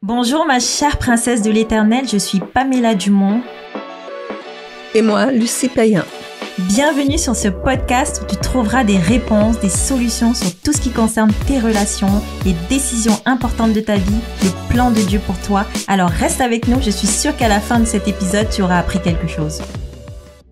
Bonjour ma chère princesse de l'Éternel, je suis Pamela Dumont. Et moi, Lucie Payan. Bienvenue sur ce podcast où tu trouveras des réponses, des solutions sur tout ce qui concerne tes relations, les décisions importantes de ta vie, le plan de Dieu pour toi. Alors reste avec nous, je suis sûre qu'à la fin de cet épisode, tu auras appris quelque chose.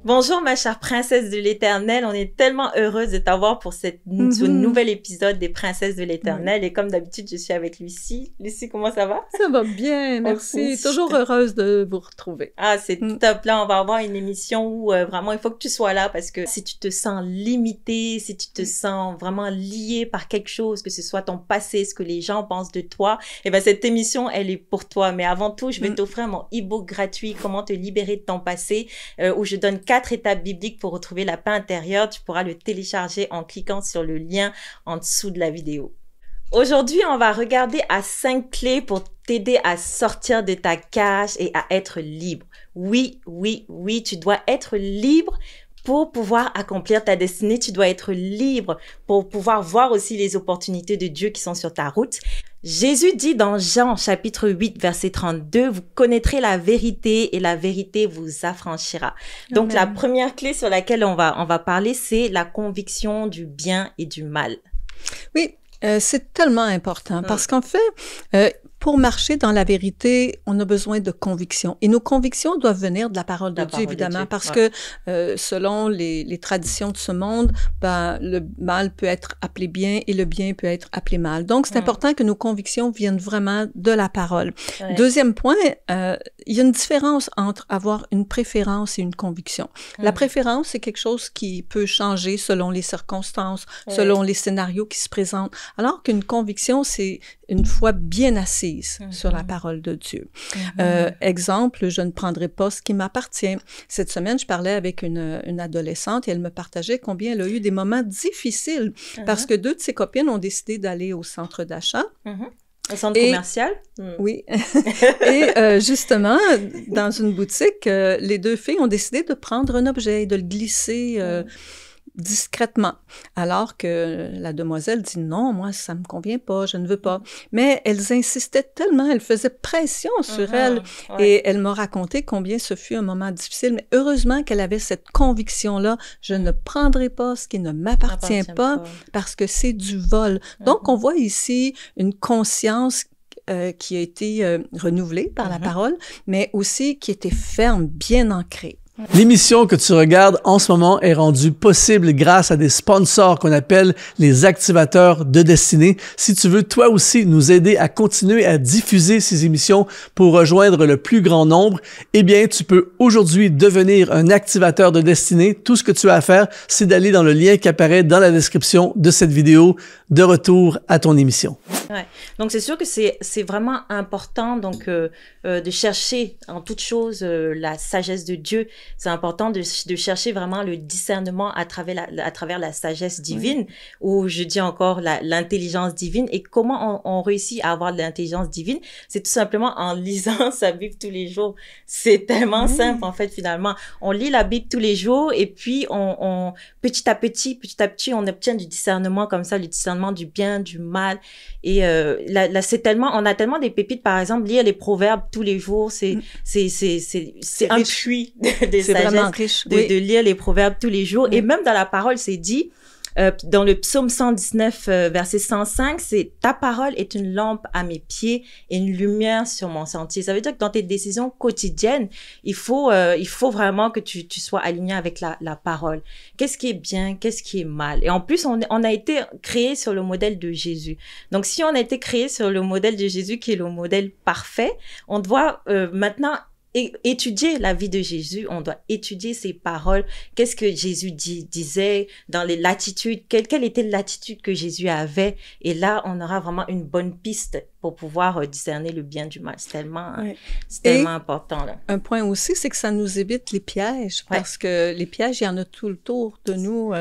Bonjour ma chère princesse de l'Éternel, on est tellement heureuse de t'avoir pour ce nouvel épisode des princesses de l'Éternel et comme d'habitude je suis avec Lucie. Lucie, comment ça va? Ça va bien, merci. Toujours heureuse de vous retrouver. Ah, c'est top. Là, on va avoir une émission où vraiment il faut que tu sois là parce que si tu te sens limité, si tu te sens vraiment lié par quelque chose, que ce soit ton passé, ce que les gens pensent de toi, et ben cette émission elle est pour toi. Mais avant tout, je vais t'offrir mon e-book gratuit Comment te libérer de ton passé où je donne 4 étapes bibliques pour retrouver la paix intérieure. Tu pourras le télécharger en cliquant sur le lien en dessous de la vidéo. Aujourd'hui, on va regarder à 5 clés pour t'aider à sortir de ta cage et à être libre. Oui, tu dois être libre pour pouvoir accomplir ta destinée. Tu dois être libre pour pouvoir voir aussi les opportunités de Dieu qui sont sur ta route. Jésus dit dans Jean chapitre 8 verset 32, vous connaîtrez la vérité et la vérité vous affranchira. Donc Amen. La première clé sur laquelle on va parler, c'est la conviction du bien et du mal. Oui, c'est tellement important parce qu'en fait, pour marcher dans la vérité, on a besoin de convictions. Et nos convictions doivent venir de la parole de Dieu, évidemment, parce que selon les traditions de ce monde, le mal peut être appelé bien et le bien peut être appelé mal. Donc, c'est important que nos convictions viennent vraiment de la parole. Ouais. Deuxième point, il y a une différence entre avoir une préférence et une conviction. La préférence, c'est quelque chose qui peut changer selon les circonstances, selon les scénarios qui se présentent, alors qu'une conviction, c'est une foi bien assise sur la parole de Dieu. Exemple, je ne prendrai pas ce qui m'appartient. Cette semaine, je parlais avec une adolescente et elle me partageait combien elle a eu des moments difficiles parce que 2 de ses copines ont décidé d'aller au centre d'achat. Au centre commercial? Oui. Et justement, dans une boutique, les 2 filles ont décidé de prendre un objet et de le glisser discrètement, alors que la demoiselle dit non, moi ça me convient pas, je ne veux pas. Mais elles insistaient tellement, elles faisaient pression sur elle et elle m'a raconté combien ce fut un moment difficile. Mais heureusement qu'elle avait cette conviction-là, je ne prendrai pas ce qui ne m'appartient pas parce que c'est du vol. Donc on voit ici une conscience qui a été renouvelée par la parole, mais aussi qui était ferme, bien ancrée. L'émission que tu regardes en ce moment est rendue possible grâce à des sponsors qu'on appelle les activateurs de destinée. Si tu veux toi aussi nous aider à continuer à diffuser ces émissions pour rejoindre le plus grand nombre, eh bien, tu peux aujourd'hui devenir un activateur de destinée. Tout ce que tu as à faire, c'est d'aller dans le lien qui apparaît dans la description de cette vidéo. De retour à ton émission. Ouais. Donc, c'est sûr que c'est vraiment important donc de chercher en toute chose la sagesse de Dieu. C'est important de chercher vraiment le discernement à travers la sagesse divine, ou je dis encore l'intelligence divine. Et comment on réussit à avoir de l'intelligence divine? C'est tout simplement en lisant sa Bible tous les jours. C'est tellement simple, en fait, finalement. On lit la Bible tous les jours et puis on petit à petit, on obtient du discernement comme ça, le discernement du bien, du mal. Et là on a tellement des pépites, par exemple, lire les proverbes tous les jours, c'est un puits de sagesse de lire les proverbes tous les jours. Et même dans la parole, c'est dit, dans le psaume 119, verset 105, c'est « Ta parole est une lampe à mes pieds et une lumière sur mon sentier ». Ça veut dire que dans tes décisions quotidiennes, il faut vraiment que tu sois aligné avec la parole. Qu'est-ce qui est bien? Qu'est-ce qui est mal? Et en plus, on a été créé sur le modèle de Jésus. Donc, si on a été créé sur le modèle de Jésus, qui est le modèle parfait, on doit maintenant étudier la vie de Jésus, on doit étudier ses paroles. Qu'est-ce que Jésus disait dans les latitudes? Quelle était l'attitude que Jésus avait? Et là, on aura vraiment une bonne piste pour pouvoir discerner le bien du mal. C'est tellement important, là. Un point aussi, c'est que ça nous évite les pièges, parce que les pièges, il y en a tout le tour de nous.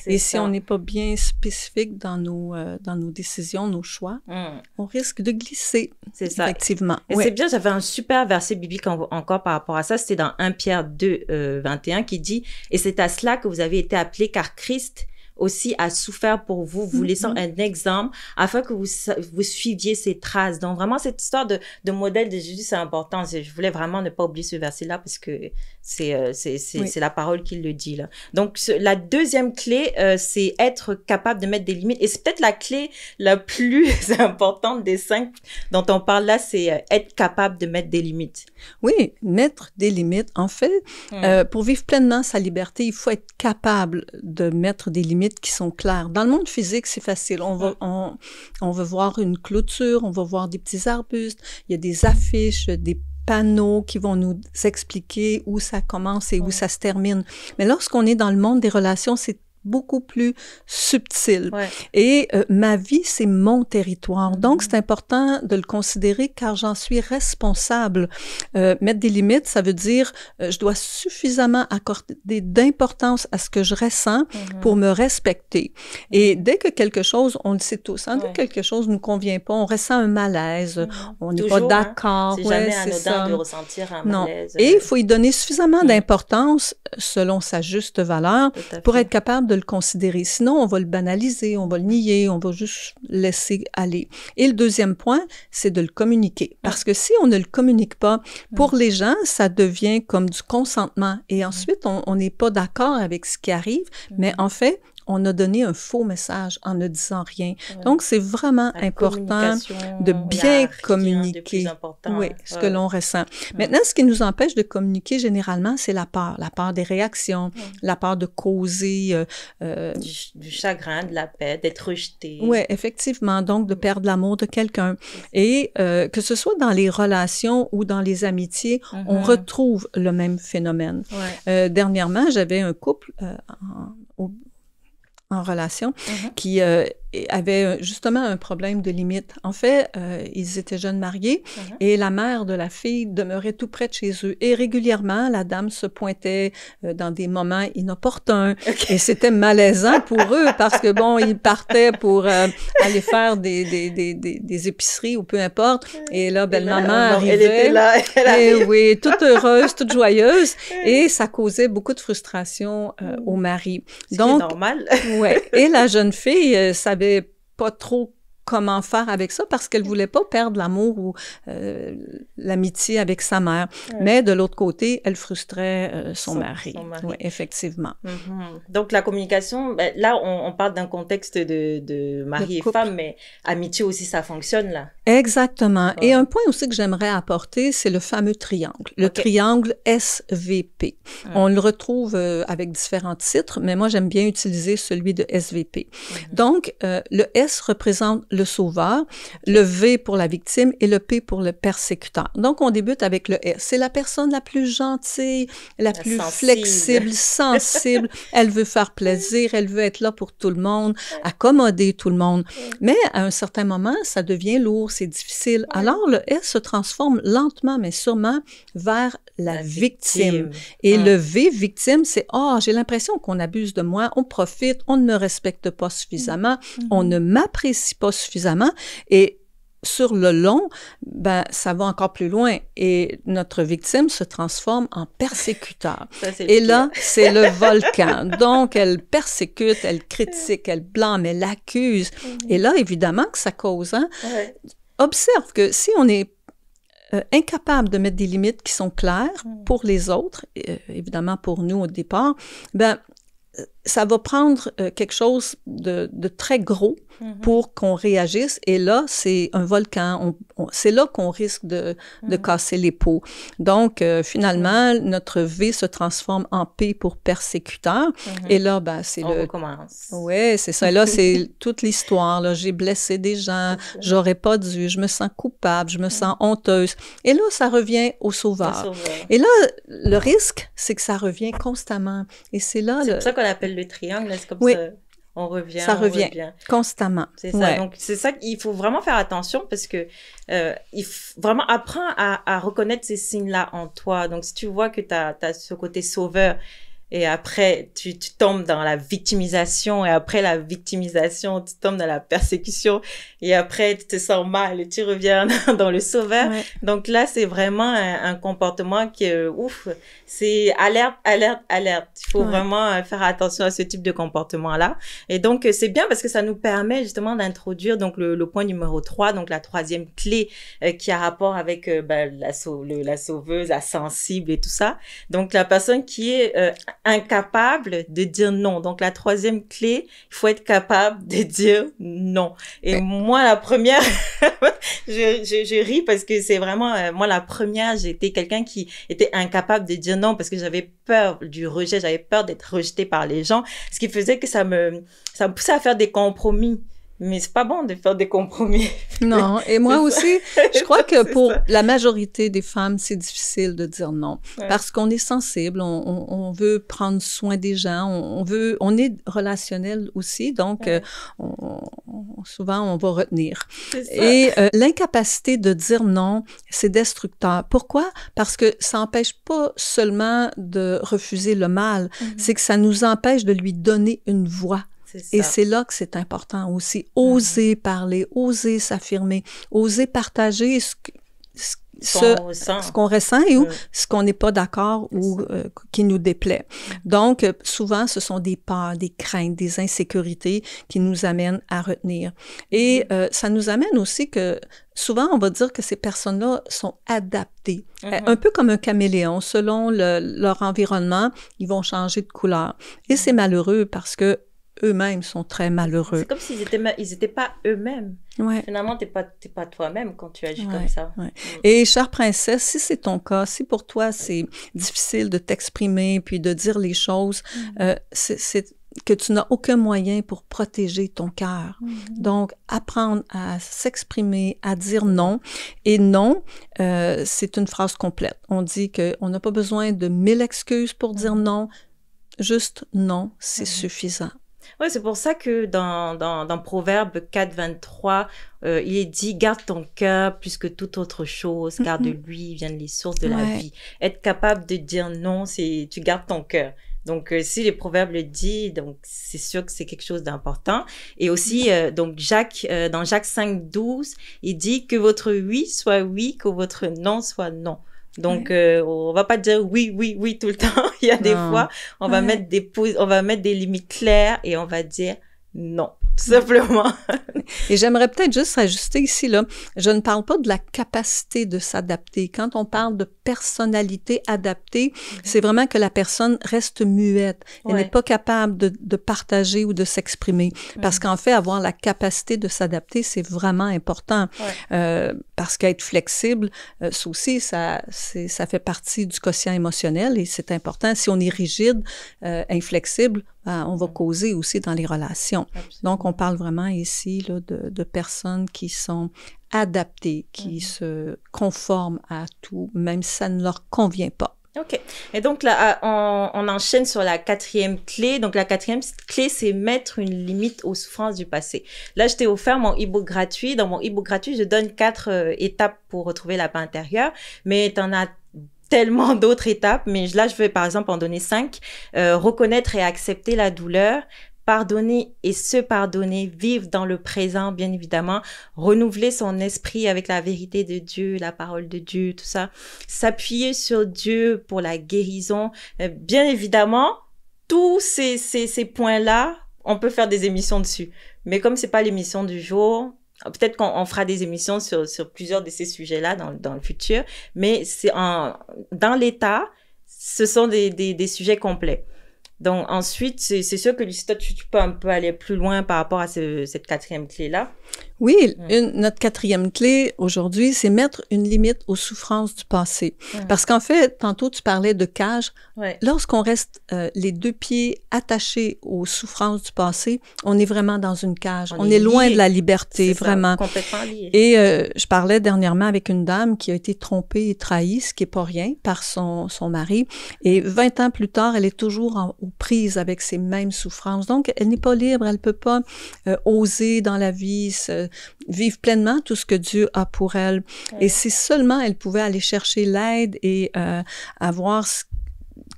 Et si on n'est pas bien spécifique dans nos décisions, nos choix, on risque de glisser. C'est ça. Effectivement. Et c'est bien, j'avais un super verset biblique encore par rapport à ça. C'était dans 1 Pierre 2, 21 qui dit « Et c'est à cela que vous avez été appelés, car Christ aussi a souffert pour vous, vous laissant un exemple afin que vous suiviez ses traces. Donc, vraiment, cette histoire de modèle de Jésus, c'est important. Je voulais vraiment ne pas oublier ce verset-là parce que c'est la parole qui le dit, là. Donc, la deuxième clé, c'est être capable de mettre des limites. Et c'est peut-être la clé la plus importante des 5 dont on parle là, c'est être capable de mettre des limites. Oui, mettre des limites. En fait, pour vivre pleinement sa liberté, il faut être capable de mettre des limites qui sont claires. Dans le monde physique, c'est facile. On va voir une clôture, on va voir des petits arbustes, il y a des affiches, des panneaux qui vont nous expliquer où ça commence et où ça se termine. Mais lorsqu'on est dans le monde des relations, c'est beaucoup plus subtil. Et ma vie, c'est mon territoire. Donc, c'est important de le considérer car j'en suis responsable. Mettre des limites, ça veut dire je dois suffisamment accorder d'importance à ce que je ressens pour me respecter. Et dès que quelque chose, on le sait tous, hein, dès que quelque chose ne nous convient pas, on ressent un malaise, on n'est pas d'accord. C'est jamais anodin de ressentir un malaise. Et il faut y donner suffisamment d'importance selon sa juste valeur pour être capable de le considérer. Sinon, on va le banaliser, on va le nier, on va juste laisser aller. Et le deuxième point, c'est de le communiquer. Parce que si on ne le communique pas, pour les gens, ça devient comme du consentement. Et ensuite, on n'est pas d'accord avec ce qui arrive, mais en fait, on a donné un faux message en ne disant rien. Donc, c'est vraiment important de bien communiquer ce que l'on ressent. Maintenant, ce qui nous empêche de communiquer généralement, c'est la peur des réactions, la peur de causer du chagrin, de la paix, d'être rejeté. Oui, effectivement. Donc, de perdre l'amour de quelqu'un. Et que ce soit dans les relations ou dans les amitiés, on retrouve le même phénomène. Dernièrement, j'avais un couple en relation qui avait justement un problème de limite. En fait, ils étaient jeunes mariés et la mère de la fille demeurait tout près de chez eux. Et régulièrement, la dame se pointait dans des moments inopportuns et c'était malaisant pour eux parce que, bon, ils partaient pour aller faire des épiceries ou peu importe. Et là, belle-maman arrivait. Elle était là. Et oui, toute heureuse, toute joyeuse. Et ça causait beaucoup de frustration au mari. Donc, c'est normal. Ouais. Et la jeune fille savait pas trop comment faire avec ça parce qu'elle voulait pas perdre l'amour ou l'amitié avec sa mère. Mais de l'autre côté, elle frustrait son mari. Oui, effectivement. Donc, la communication, ben, là, on parle d'un contexte de mari et femme, mais amitié aussi, ça fonctionne, là. Exactement. Et un point aussi que j'aimerais apporter, c'est le fameux triangle. Le triangle SVP. On le retrouve avec différents titres, mais moi, j'aime bien utiliser celui de SVP. Donc, le S représente le sauveur, le V pour la victime et le P pour le persécuteur. Donc, on débute avec le S. C'est la personne la plus gentille, la plus flexible, sensible. Elle veut faire plaisir, elle veut être là pour tout le monde, accommoder tout le monde. Mais à un certain moment, ça devient lourd, c'est difficile. Alors, le S se transforme lentement, mais sûrement vers la victime. Et le V, victime, c'est « Ah, j'ai l'impression qu'on abuse de moi, on profite, on ne me respecte pas suffisamment, on ne m'apprécie pas suffisamment. » Et sur le long, ben, ça va encore plus loin et notre victime se transforme en persécuteur. Et là, c'est le volcan. Donc, elle persécute, elle critique, elle blâme, elle accuse. Et là, évidemment que ça cause, hein? Observe que si on est incapable de mettre des limites qui sont claires pour les autres, évidemment pour nous au départ, ben, ça va prendre quelque chose de très gros pour qu'on réagisse. Et là, c'est un volcan. C'est là qu'on risque de casser les pots. Donc, finalement, notre V se transforme en P pour persécuteur. Et là, ben, c'est on recommence. Oui, c'est ça. Et là, c'est toute l'histoire. Là, j'ai blessé des gens, j'aurais pas dû, je me sens coupable, je me sens honteuse. Et là, ça revient au sauveur. Et là, le risque, c'est que ça revient constamment. Et c'est là... C'est pour ça qu'on appelle le triangle, c'est comme ça. On revient. Ça revient constamment. C'est ça. Donc, c'est ça qu'il faut vraiment faire attention parce que il faut vraiment apprendre à reconnaître ces signes-là en toi. Donc, si tu vois que tu as ce côté sauveur et après, tu tombes dans la victimisation, et après la victimisation, tu tombes dans la persécution, et après, tu te sens mal, et tu reviens dans le sauveur. Ouais. Donc là, c'est vraiment un comportement qui est ouf. C'est alerte, alerte, alerte. Il faut vraiment faire attention à ce type de comportement-là. Et donc, c'est bien parce que ça nous permet justement d'introduire donc le point numéro 3, donc la troisième clé qui a rapport avec la sauveuse, la sensible et tout ça. Donc, la personne qui est incapable de dire non. Donc, la troisième clé, il faut être capable de dire non. Et moi, la première, je ris parce que c'est vraiment, moi, la première, j'étais quelqu'un qui était incapable de dire non parce que j'avais peur du rejet, j'avais peur d'être rejetée par les gens, ce qui faisait que ça me poussait à faire des compromis. Mais c'est pas bon de faire des compromis. Non, et moi aussi, je crois que pour la majorité des femmes, c'est difficile de dire non. Ouais. Parce qu'on est sensible, on veut prendre soin des gens, on est relationnel aussi, donc souvent on va retenir. Et l'incapacité de dire non, c'est destructeur. Pourquoi? Parce que ça n'empêche pas seulement de refuser le mal, c'est que ça nous empêche de lui donner une voix. Et c'est là que c'est important aussi. Oser parler, oser s'affirmer, oser partager ce qu'on ressent et ou ce qu'on n'est pas d'accord ou qui nous déplaît. Donc, souvent, ce sont des peurs, des craintes, des insécurités qui nous amènent à retenir. Et ça nous amène aussi que souvent, on va dire que ces personnes-là sont adaptées. Un peu comme un caméléon. Selon leur environnement, ils vont changer de couleur. Et c'est malheureux parce que eux-mêmes sont très malheureux. C'est comme s'ils étaient pas eux-mêmes. Ouais. Finalement, t'es pas toi-même quand tu agis comme ça. Ouais. Et chère princesse, si c'est ton cas, si pour toi c'est difficile de t'exprimer puis de dire les choses, c'est que tu n'as aucun moyen pour protéger ton cœur. Donc, apprendre à s'exprimer, à dire non. Et non, c'est une phrase complète. On dit qu'on n'a pas besoin de 1000 excuses pour dire non. Juste non, c'est suffisant. Oui, c'est pour ça que dans Proverbe 4, 23, il est dit « Garde ton cœur plus que toute autre chose, car de lui viennent les sources de la vie. » Être capable de dire non, c'est tu gardes ton cœur. Donc, si les Proverbes le disent, donc c'est sûr que c'est quelque chose d'important. Et aussi, donc dans Jacques 5, 12, il dit que votre oui soit oui, que votre non soit non. Donc, on va pas dire oui, oui, oui tout le temps. Il y a des fois, on va mettre des limites claires et on va dire non, tout simplement. Et j'aimerais peut-être juste ajuster ici, là, je ne parle pas de la capacité de s'adapter. Quand on parle de personnalité adaptée, c'est vraiment que la personne reste muette. Elle n'est pas capable de partager ou de s'exprimer. Parce qu'en fait, avoir la capacité de s'adapter, c'est vraiment important. Parce qu'être flexible, ça aussi, ça fait partie du quotient émotionnel et c'est important. Si on est rigide, inflexible, on va causer aussi dans les relations. Absolument. Donc, on parle vraiment ici là, de personnes qui sont adaptées, qui se conforment à tout, même si ça ne leur convient pas. OK. Et donc, là, on enchaîne sur la quatrième clé. Donc, la quatrième clé, c'est mettre une limite aux souffrances du passé. Là, je t'ai offert mon e-book gratuit. Dans mon e-book gratuit, je donne 4 étapes pour retrouver la paix intérieure, mais t'en as tellement d'autres étapes, mais là, je vais par exemple en donner 5. Reconnaître et accepter la douleur, pardonner et se pardonner, vivre dans le présent, bien évidemment, renouveler son esprit avec la vérité de Dieu, la parole de Dieu, tout ça, s'appuyer sur Dieu pour la guérison. Bien évidemment, tous ces points-là, on peut faire des émissions dessus. Mais comme c'est pas l'émission du jour, peut-être qu'on fera des émissions sur plusieurs de ces sujets-là dans le futur, mais c'est dans l'état, ce sont des sujets complets. Donc ensuite, c'est sûr que Lucie, toi, tu peux un peu aller plus loin par rapport à cette quatrième clé-là. Oui, notre quatrième clé aujourd'hui, c'est mettre une limite aux souffrances du passé. Parce qu'en fait, tantôt tu parlais de cage. Lorsqu'on reste les 2 pieds attachés aux souffrances du passé, on est vraiment dans une cage. On est loin de la liberté, vraiment. Complètement lié. Et je parlais dernièrement avec une dame qui a été trompée et trahie, ce qui est pas rien, par son mari. Et 20 ans plus tard, elle est toujours aux prises avec ces mêmes souffrances. Donc, elle n'est pas libre, elle peut pas oser dans la vie, vivre pleinement tout ce que Dieu a pour elle. Et si seulement elle pouvait aller chercher l'aide et avoir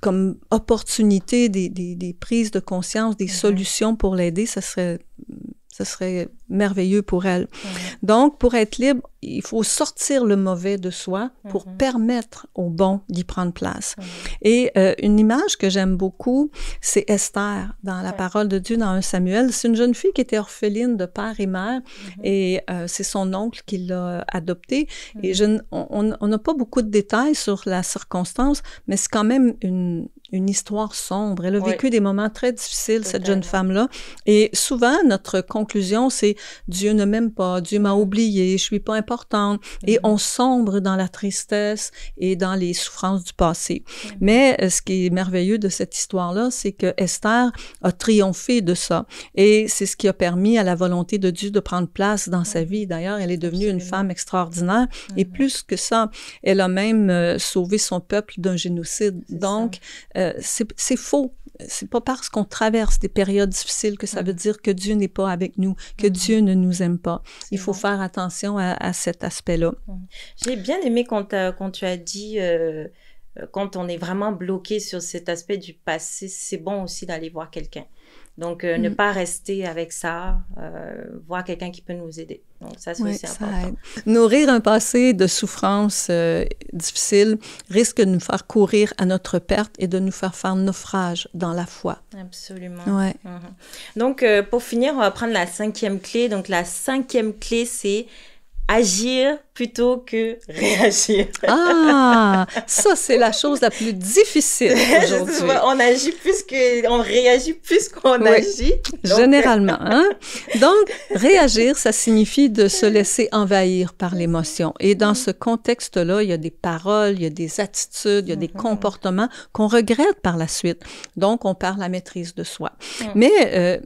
comme opportunité, des prises de conscience, des solutions pour l'aider, ce serait merveilleux pour elle. Donc, pour être libre, il faut sortir le mauvais de soi pour permettre au bon d'y prendre place. Et une image que j'aime beaucoup, c'est Esther dans la parole de Dieu dans 1 Samuel. C'est une jeune fille qui était orpheline de père et mère et c'est son oncle qui l'a adoptée. Et on n'a pas beaucoup de détails sur la circonstance, mais c'est quand même une histoire sombre. Elle a vécu des moments très difficiles, cette jeune femme-là. Et souvent, notre conclusion, c'est « Dieu ne m'aime pas, Dieu m'a oublié, je suis pas importante ». Et on sombre dans la tristesse et dans les souffrances du passé. Mais ce qui est merveilleux de cette histoire-là, c'est que Esther a triomphé de ça. Et c'est ce qui a permis à la volonté de Dieu de prendre place dans sa vie. D'ailleurs, elle est devenue une femme extraordinaire. Et plus que ça, elle a même sauvé son peuple d'un génocide. Donc, c'est faux. C'est pas parce qu'on traverse des périodes difficiles que ça veut dire que Dieu n'est pas avec nous, que Dieu ne nous aime pas. Il faut faire attention à cet aspect-là. J'ai bien aimé quand tu as dit, quand on est vraiment bloqué sur cet aspect du passé, c'est bon aussi d'aller voir quelqu'un. Donc, ne pas rester avec ça, voir quelqu'un qui peut nous aider. Donc, ça, c'est aussi important. Nourrir un passé de souffrance difficile risque de nous faire courir à notre perte et de nous faire naufrage dans la foi. Absolument. Ouais. Donc, pour finir, on va prendre la 5e clé. Donc, la 5e clé, c'est agir plutôt que réagir. Ah, ça, c'est la chose la plus difficile aujourd'hui. On agit on réagit plus qu'on agit. Donc... Généralement, hein? Donc, réagir, ça signifie de se laisser envahir par l'émotion. Et dans ce contexte-là, il y a des paroles, il y a des attitudes, il y a des comportements qu'on regrette par la suite. Donc, on perd la maîtrise de soi. Mais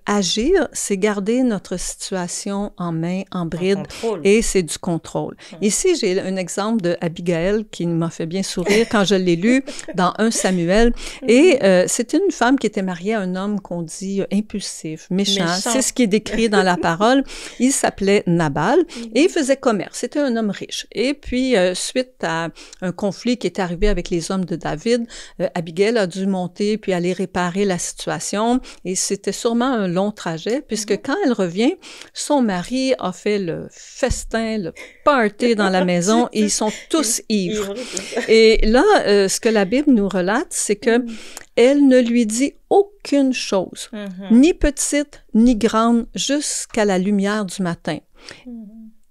agir, c'est garder notre situation en main, en bride, et c'est du contrôle. Ici, j'ai un exemple de Abigail qui m'a fait bien sourire quand je l'ai lu dans 1 Samuel. Et c'était une femme qui était mariée à un homme qu'on dit impulsif, méchant. C'est ce qui est décrit dans la parole. Il s'appelait Nabal et il faisait commerce. C'était un homme riche. Et puis, suite à un conflit qui est arrivé avec les hommes de David, Abigail a dû monter puis aller réparer la situation. Et c'était sûrement un long trajet, puisque quand elle revient, son mari a fait le festin, le party dans la maison, et ils sont tous ivres. Et là, ce que la Bible nous relate, c'est que elle ne lui dit aucune chose, ni petite, ni grande, jusqu'à la lumière du matin.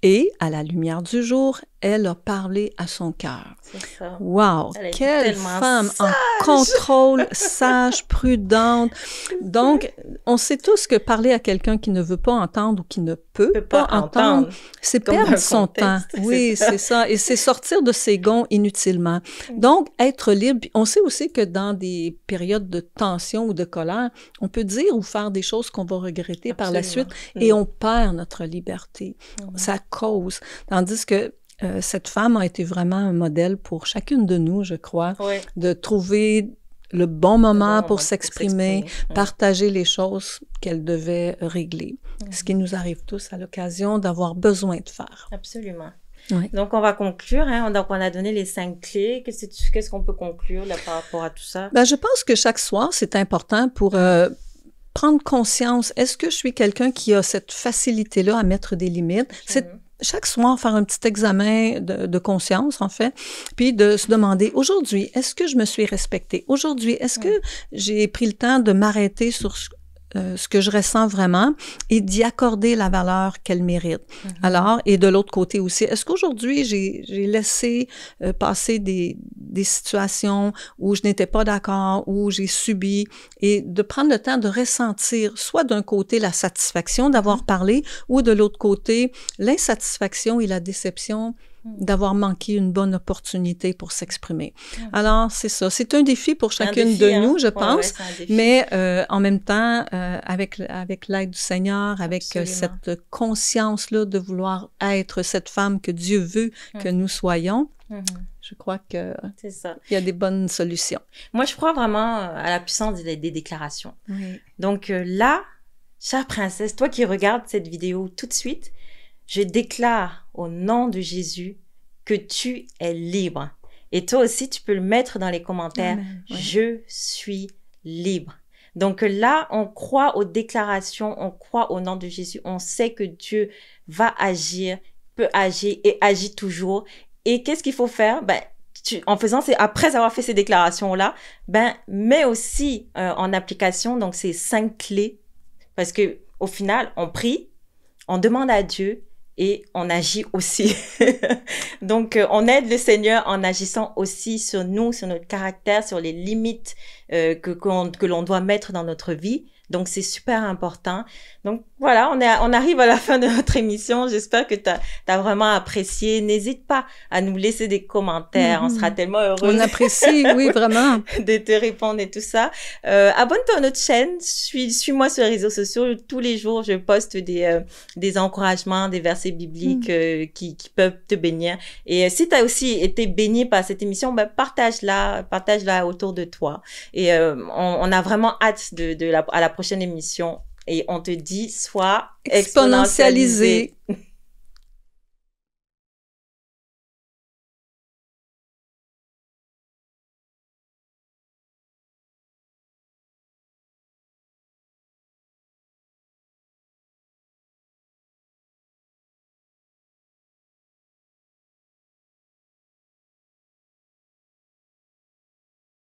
Et à la lumière du jour, elle a parlé à son cœur. C'est ça. Wow! Quelle femme en contrôle, sage, prudente. Donc, on sait tous que parler à quelqu'un qui ne veut pas entendre ou qui ne peut pas entendre, c'est perdre son temps. Oui, c'est ça. Et c'est sortir de ses gonds inutilement. Donc, être libre. On sait aussi que dans des périodes de tension ou de colère, on peut dire ou faire des choses qu'on va regretter par la suite et on perd notre liberté. Ça cause. Tandis que cette femme a été vraiment un modèle pour chacune de nous, je crois, de trouver le bon moment pour s'exprimer, partager les choses qu'elle devait régler. Ce qui nous arrive tous à l'occasion d'avoir besoin de faire. Absolument. Oui. Donc, on va conclure. Hein? Donc, on a donné les 5 clés. Qu'est-ce qu'on peut conclure là, par rapport à tout ça? Ben, je pense que chaque soir, c'est important pour prendre conscience. Est-ce que je suis quelqu'un qui a cette facilité-là à mettre des limites? C'est chaque soir, faire un petit examen de conscience, en fait, puis de se demander, aujourd'hui, est-ce que je me suis respectée? Aujourd'hui, est-ce que j'ai pris le temps de m'arrêter sur ce que je ressens vraiment et d'y accorder la valeur qu'elle mérite. Alors, et de l'autre côté aussi, est-ce qu'aujourd'hui, j'ai laissé passer des situations où je n'étais pas d'accord, où j'ai subi, et de prendre le temps de ressentir, soit d'un côté la satisfaction d'avoir parlé, ou de l'autre côté l'insatisfaction et la déception d'avoir manqué une bonne opportunité pour s'exprimer. Alors, c'est ça. C'est un défi pour chacune de nous, je pense, mais en même temps, avec l'aide du Seigneur, avec cette conscience-là de vouloir être cette femme que Dieu veut que nous soyons, je crois qu'il y a des bonnes solutions. Moi, je crois vraiment à la puissance des déclarations. Donc là, chère princesse, toi qui regardes cette vidéo tout de suite, je déclare au nom de Jésus que tu es libre. Et toi aussi, tu peux le mettre dans les commentaires. Amen. Ouais. Je suis libre. Donc là, on croit aux déclarations, on croit au nom de Jésus. On sait que Dieu va agir, peut agir et agit toujours. Et qu'est-ce qu'il faut faire? En faisant après avoir fait ces déclarations-là, mets aussi en application donc ces 5 clés. Parce que au final, on prie, on demande à Dieu et on agit aussi. Donc, on aide le Seigneur en agissant aussi sur nous, sur notre caractère, sur les limites que l'on doit mettre dans notre vie. Donc, c'est super important. Donc, voilà, on arrive à la fin de notre émission. J'espère que t'as vraiment apprécié. N'hésite pas à nous laisser des commentaires. On sera tellement heureux. On apprécie, oui, vraiment. De te répondre et tout ça. Abonne-toi à notre chaîne. Suis-moi sur les réseaux sociaux. Tous les jours, je poste des encouragements, des versets bibliques qui peuvent te bénir. Et si tu as aussi été béni par cette émission, partage-la autour de toi. Et on a vraiment hâte à la prochaine émission. Et on te dit, sois exponentialisé.